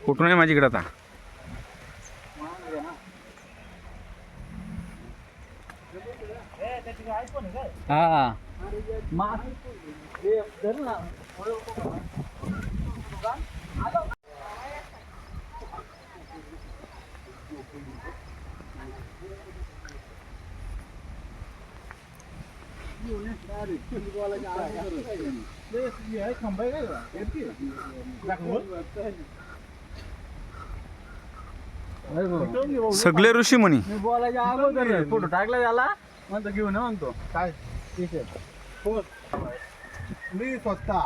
कुठून आहे माझ्याकडे आता? हा सगळे ऋषी मुनी. मी बोलायच्या अगोदर फोटो टाकला त्याला म्हणतो घेऊन ये म्हणतो काय मी स्वतः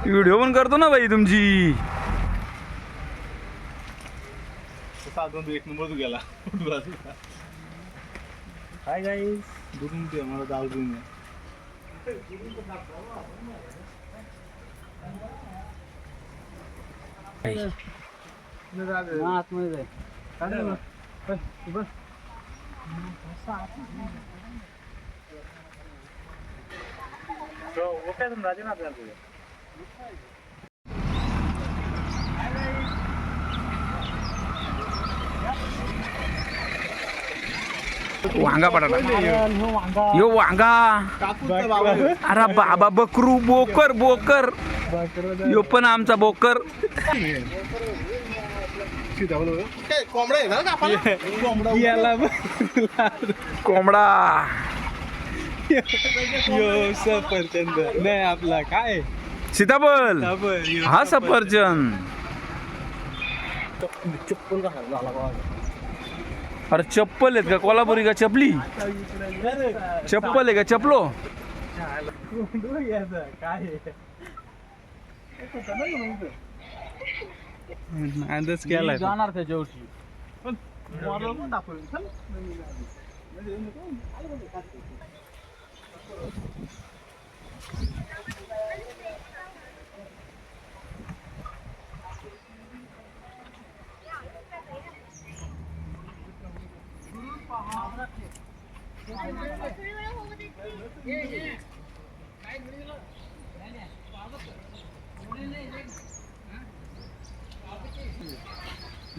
व्हिडिओ पण करतो ना बाई तुमची. एक नंबर गेला काय गाईस दुरून ते मला दाल देऊन आतमध्ये वांगा बटाटा यो वांगा. अरे बाबा बकरू बोकर बोकर यो पण आमचा बोकर. कोंबडा आहे ना कोंबडा. यो सफरचंद नाही आपला काय सीताफळ. हा सफरचंद. अरे चप्पल आहेत का कोल्हापुरी का चपली? चप्पल आहे का चपलो? नादच केलाय जाणार त्याच्यावरची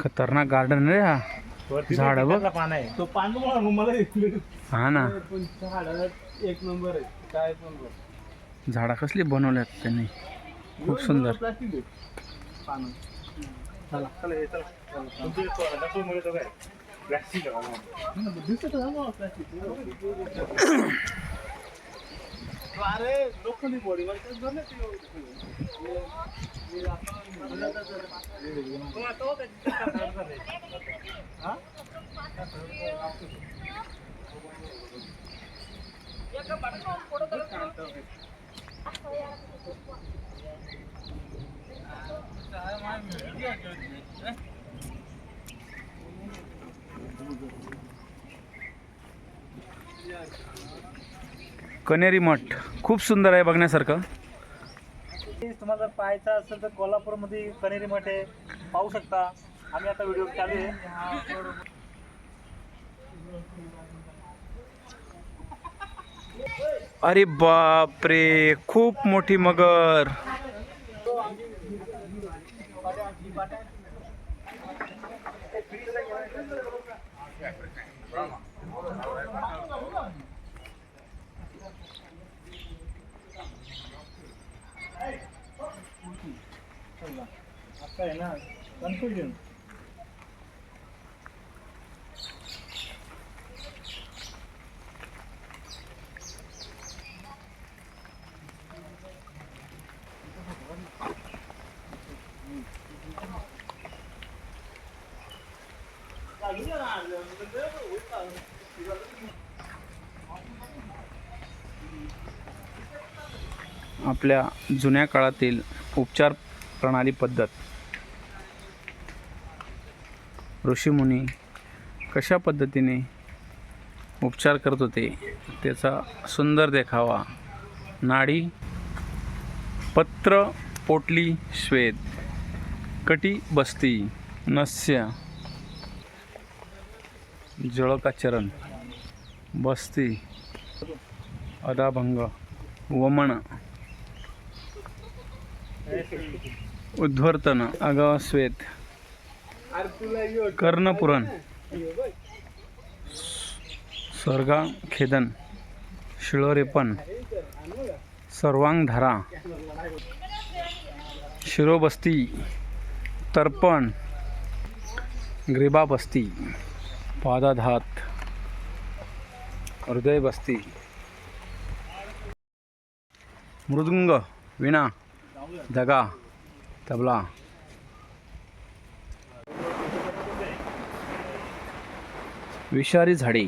खतरनाक गार्डन रे हा. झाड बघ. तो पांडू मला हा ना. एक नंबर आहे काय नंबर. झाडा कसली बनवल्यात त्यांनी खूप सुंदर. अरे लोखंडी बॉडी कनेरी मठ खूप सुंदर आहे बघण्यासारखं. तुम्हाला पाहायचं असेल तर कोल्हापूरमध्ये कनेरी मठ आहे, पाहू शकता. आम्ही आता व्हिडिओ चालू आहे. अरे बाप रे खूप मोठी मगर. आता आहे ना कन्फ्युजन. आपल्या जुन्या काळातील उपचार प्रणाली पद्धत, ऋषीमुनी कशा पद्धतीने उपचार करत होते त्याचा सुंदर देखावा. नाडी पत्र पोटली श्वेत कटी बसती नस्य जळकाचरण बसती अदाभंग वमन उद्वर्तन अगस्वेत कर्णपुरण स्वर्गा खेदन शिळोरेपण सर्वांगधारा शिरोबस्ती तर्पण ग्रीबाबस्ती पादाधात हृदयबस्ती मृदुंग वीणा धगा तबला विषारी झाडे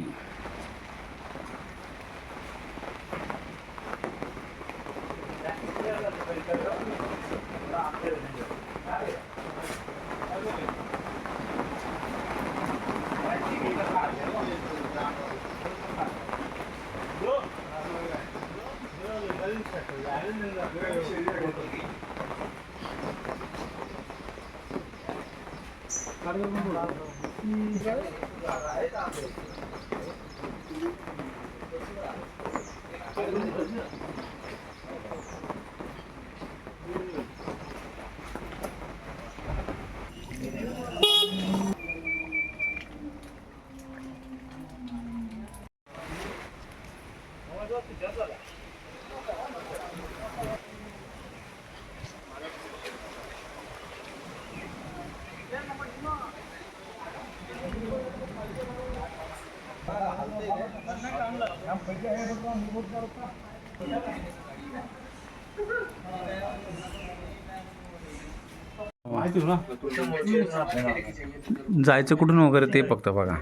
जायचं कुठून वगैरे ते फक्त बघा.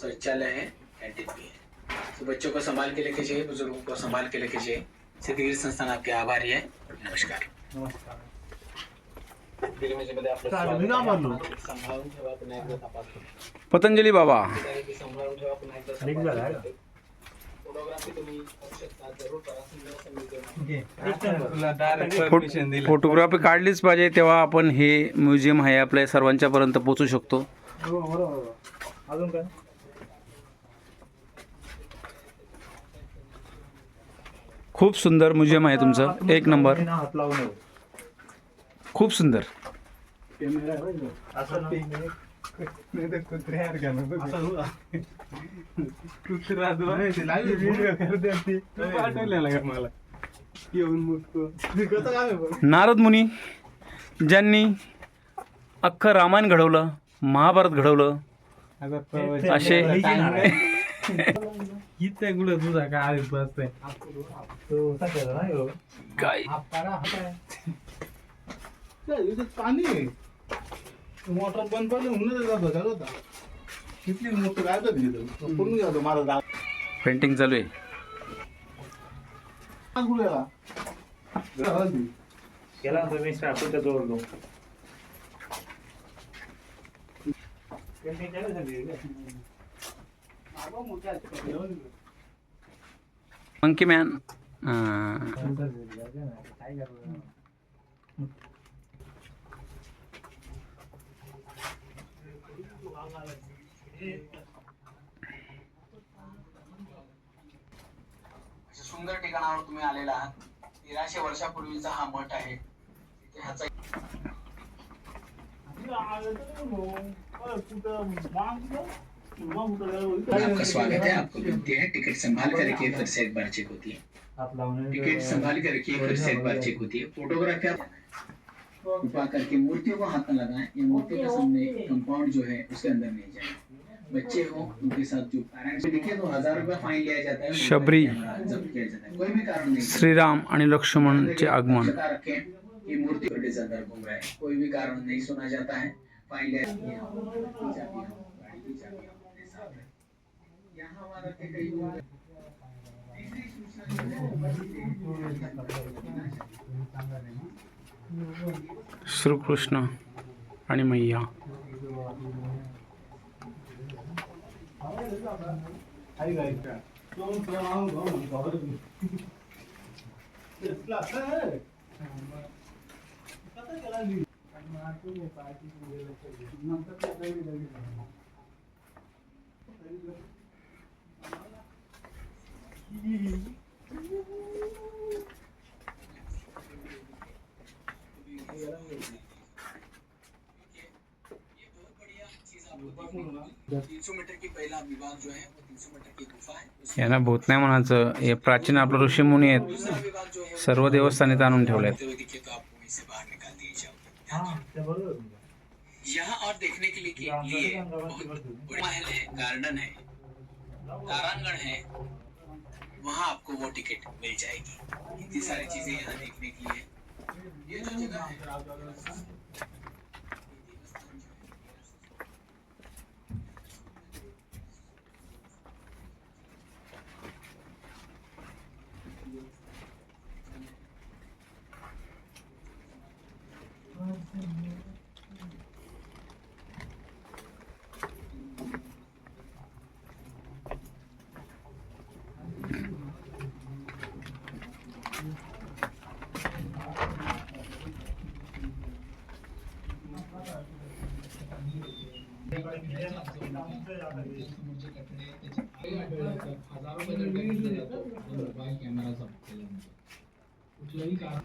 शौचालय है, कैंटीन भी है. तो बच्चों को संभाल के लेके जाइए, बुजुर्गों को संभाल के लेके जाइए. सिद्धगिरी संस्थान आपके आभारी है. नमस्कार. पतंजली बाबा फोटोग्राफी काढलीच पाहिजे तेव्हा आपण हे म्युझियम आहे आपल्या सर्वांच्या पर्यंत पोहोचू शकतो. अजून काय खूप सुंदर म्युझियम आहे तुमचं. एक नंबर. हात लावून खूप सुंदर. असं नारद मुनी ज्यांनी अख्खं रामायण घडवलं, महाभारत घडवलं असे तुझा काय बसतंय काय पाणी मोटर बंद पडलं म्हणून होता किती मोटर काय पूर्ण जातो माझा पेंटिंग चालू आहे. गेला मी आपण जवळ जाऊ. मंकी मॅन सुंदर ठिकाणावर तुम्ही आलेला आहात. 1300 वर्षापूर्वीचा हा मठ आहे. ह्याचा आपका स्वागत है. आपको विनती है टिकट संभाल कर रखिए, फिर से एक बार चेक होती है. टिकट संभाल कर रखिए, फिर से एक बार चेक होती है. फोटोग्राफी कृपा करके मूर्तियों को हाथ न लगाएं. ये मूर्ति के सामने कंपाउंड जो है उसके अंदर नहीं जाए. बच्चे हो उनके साथ जो पेरेंट्स दिखे तो 1000 रुपया फाइन लिया जाता है. शबरी जब्त किया जाता है. कोई भी कारण नहीं. श्रीराम आणि लक्ष्मणचे आगमन. रखें कि मूर्ति के अंदर घूम रहा है. कोई भी कारण नहीं सुना जाता है. फाइन लिया गाड़ी की चाबी अपने साथ है. यहाँ हमारा कई श्रीकृष्ण आणि मैया यांना भूत नाही म्हणायचं, हे प्राचीन आपलं ऋषीमुनी आहेत, सर्व देवस्थानी आणून ठेवलेत. यहाँ और देखने के लिए बहुत महल है, गार्डन है, तारांगण है, वहाँ आपको वो टिकट मिल जाएगी. इतनी सारी चीजें यहाँ देखने के लिए. ये जो जगह है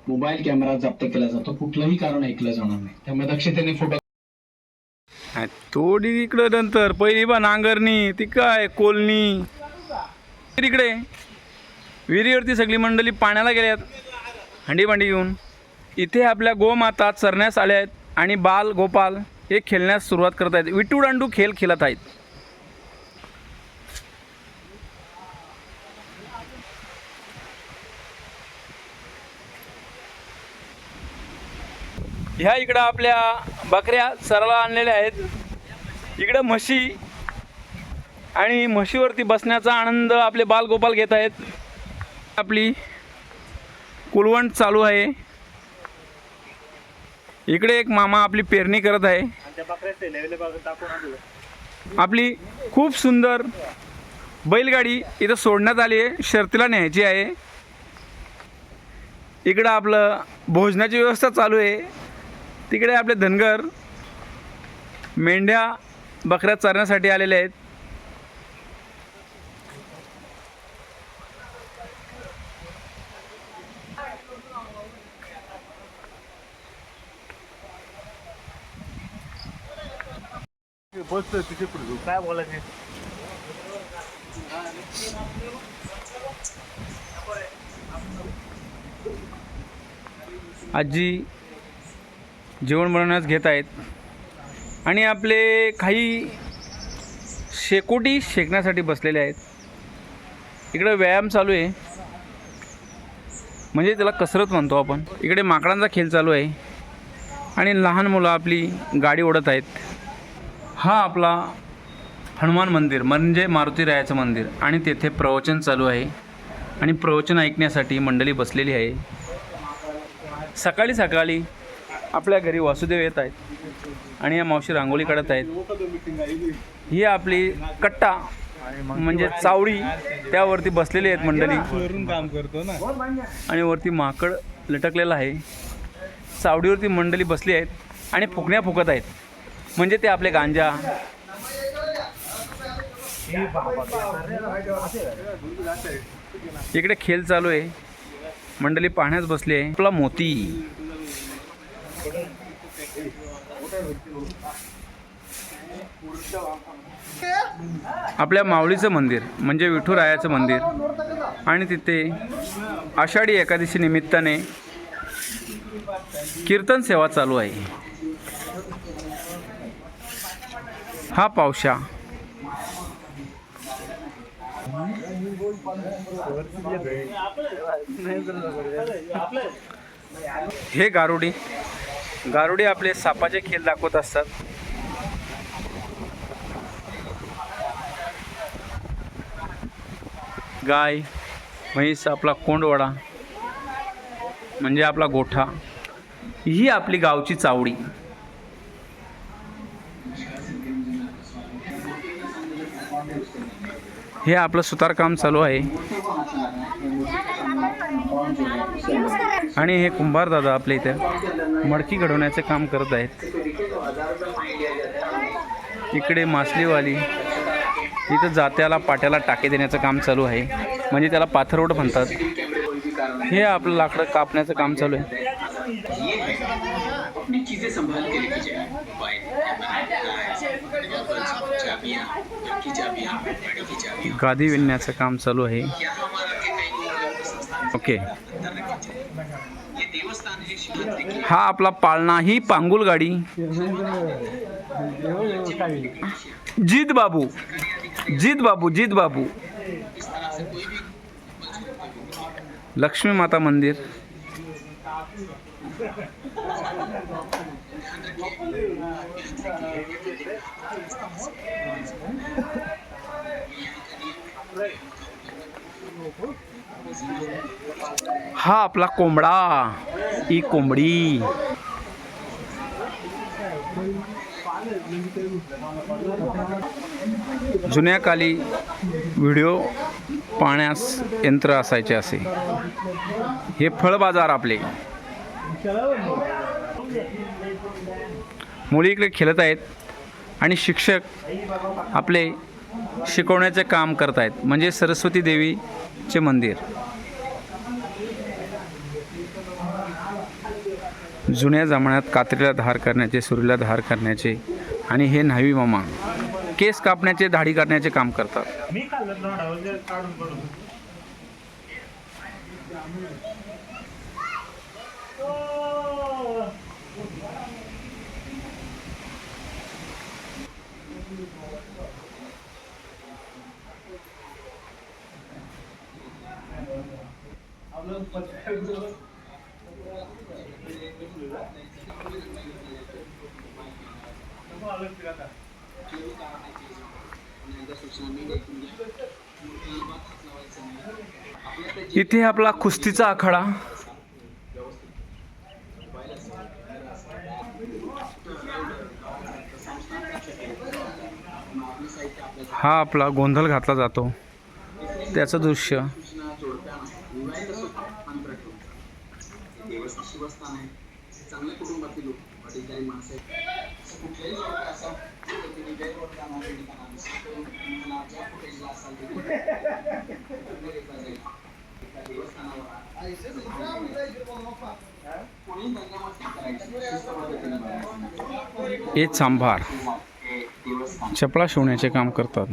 मोबाईल कॅमेरा जप्त केला जातो. कुठलंही कारण ऐकलं जाणार नाही, त्यामुळे दक्षतेने फोटो. थोडी इकडं नंतर पहिली बा नांगरणी, ती काय कोलनी. इकडे विहिरीवरती सगळी मंडळी पाण्याला गेल्यात हंडी भांडी घेऊन. इथे आपल्या गोमाता चरण्यास आल्या आहेत आणि बाल गोपाल हे खेळण्यास सुरुवात करत आहेत. विटू दांडू खेळ खेळत आहेत. ह्या इकडं आपल्या बकऱ्या चराला आणलेल्या आहेत. इकडं म्हशी आणि म्हशीवरती बसण्याचा आनंद आपले बालगोपाल घेत आहेत. आपली कुलवंट चालू आहे. इकडे एक मामा आपली पेरणी करत आहे. आपली खूप सुंदर बैलगाडी इथं सोडण्यात आली आहे, शर्तीला न्यायची आहे. इकडं आपलं भोजनाची व्यवस्था चालू आहे. तिकडे आपले धनगर मेंढ्या बकऱ्या चरण्यासाठी आलेले आहेत. काय बोलायचे. आजी जेवण बनवण्यास घेत आहेत आणि आपले काही शेकोटी शेकण्यासाठी बसलेले आहेत. इकडे व्यायाम चालू आहे, म्हणजे त्याला कसरत म्हणतो आपण. इकडे माकडांचा खेळ चालू आहे आणि लहान मुलं आपली गाडी ओढत आहेत. हा आपला हनुमान मंदिर म्हणजे मारुतीरायाचं मंदिर आणि तेथे प्रवचन चालू आहे आणि प्रवचन ऐकण्यासाठी मंडळी बसलेली आहे. सकाळी सकाळी आपल्या घरी वासुदेव येत आहेत आणि या मावशी रांगोळी काढत आहेत. ही आपली कट्टा म्हणजे चावडी, त्यावरती बसलेली आहेत मंडळी. काम करतो ना. आणि वरती माकड लटकलेलं आहे. चावडीवरती मंडळी बसली आहेत आणि फुकण्या फुकत आहेत, म्हणजे ते आपले गांजा. इकडे खेळ चालू आहे, मंडळी पाहण्यास बसली आहे. आपला मोती आपल्या माऊलीचं मंदिर म्हणजे विठुरायाचं मंदिर आणि तिथे आषाढी एकादशी निमित्ताने कीर्तन सेवा चालू आहे. हा पावशा. हे गारुडी. गारुडी आपले सापाचे खेळ दाखवत असतात. गाय म्हैस आपला कोंडवाडा म्हणजे आपला गोठा. ही आपली गावची चावडी. हे आपलं सुतारकाम चालू आहे आणि हे कुंभार दादा आपल्या इथे मडकी घडवण्याचे काम करत आहेत. इकडे मासलीवाली इथं जात्याला पाट्याला टाके देण्याचं काम चालू आहे, म्हणजे त्याला पाथरवट म्हणतात. हे आपलं लाकडं कापण्याचं काम चालू आहे. अपनी चीजें संभाल के लेके जाए. गादी विणण्याचं काम चालू आहे. ओके, हा आपला पाळणा ही पांगुल गाडी. जीत बाबू, जीत बाबू, जीत बाबू. लक्ष्मी माता मंदिर. हा आपला कोंबडा, ही कोंबडी. जुन्या काली व्हिडिओ पाहण्यास यंत्र असायचे असे. हे फळ बाजार आपले. मुली इकडे खेळत आहेत आणि शिक्षक आपले शिकवण्याचे काम करत आहेत, म्हणजे सरस्वती देवीचे मंदिर. जुन्या जमान्यात कात्रीला धार करण्याचे, सुरीला धार करण्याचे आणि हे न्हावी मामा केस कापण्याचे, दाढी काढण्याचे काम करतात. मी खाल्लं काढून पडून. इथे आपला कुस्तीचा आखाडा. हा आपला गोंधळ घातला जातो त्याचं दृश्य. हे चांभार चपला शिवण्याचे काम करतात.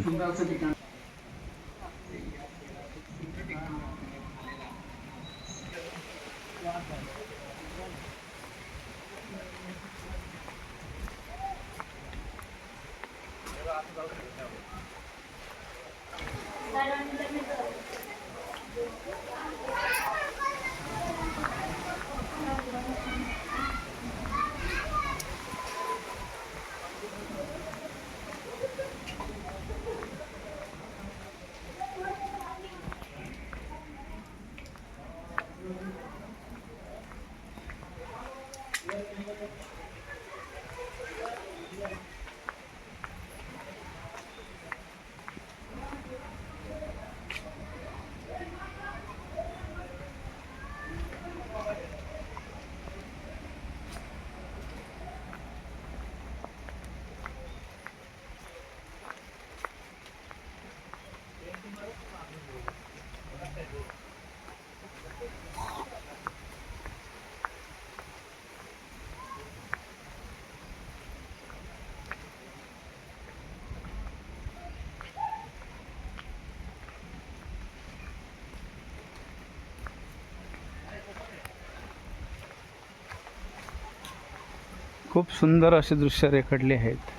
खूप सुंदर असे दृश्य रेखाटले आहेत.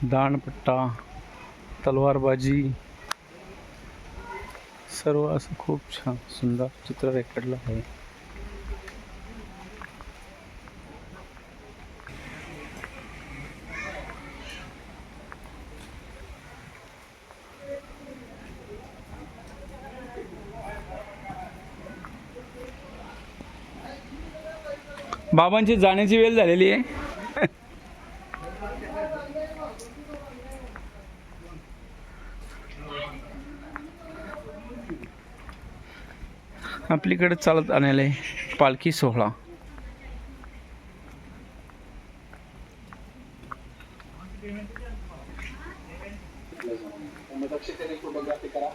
दांडपट्टा, तलवारबाजी, सर्व असं खूप छान सुंदर चित्र रेखाटलं आहे. बाबांची जाण्याची वेळ झालेली आहे. आपलीकडे चालत आलेला आहे पालखी सोहळा. दक्षतेने फोटोग्राफी करा.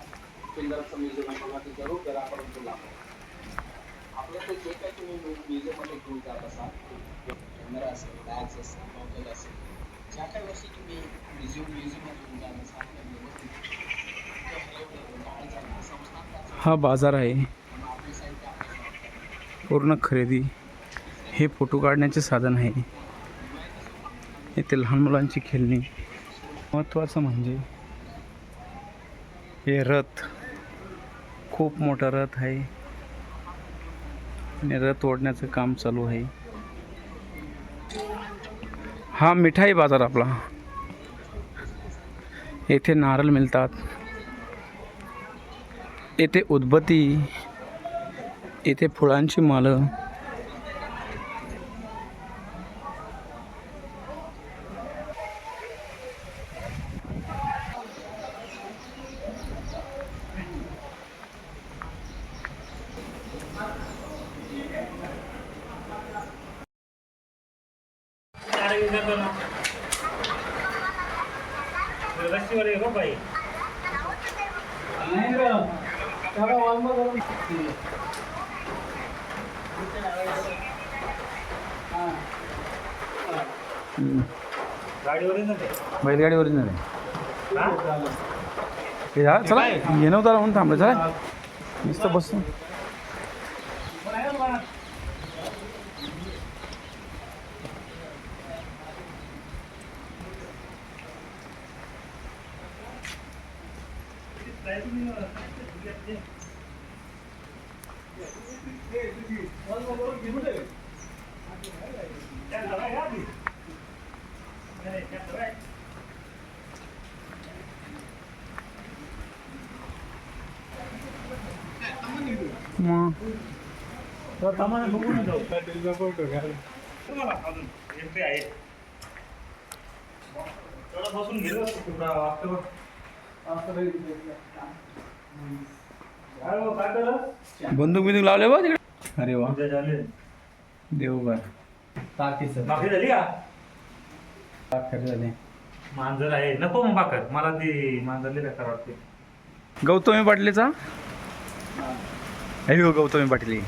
सुंदर असं म्युझियम बघा ते जरूर करा. परंतु आपलं ते जे काही तुम्ही म्युझियममध्ये घेऊन जात असाल, कॅमेरा असेल, बॅग्स असेल, बॉटल असेल, ज्या काही वस्तू तुम्ही म्युझियममध्ये घेऊन जात असाल त्या व्यवस्थित हा बाजार आहे. पूर्ण खरेदी हे फोटो काढण्याचे साधन आहे. येथे लहान मुलांची खेळणी. महत्त्वाचं म्हणजे हे रथ, खूप मोठा रथ आहे आणि रथ ओढण्याचं काम चालू आहे. हा मिठाई बाजार आपला. येथे नारळ मिळतात, येथे उदबत्ती, येथे फुलांची मालं. बैलगाडी ओरिजिनल आहे. हे जा चला, ये नव्हता म्हणून थांबलं. चला नुसतं बसून. मग एंट्री आहे. बसून गेलो बंदूक बिंदूक लावले बा तिकडे. अरे वा, देव बाकी झाली का? झाले. मांजर आहे. नको मग बाकर, मला ती मांजरली बेकार वाटते. गौतमी पाटलीचा. अयो गौतमी पाटील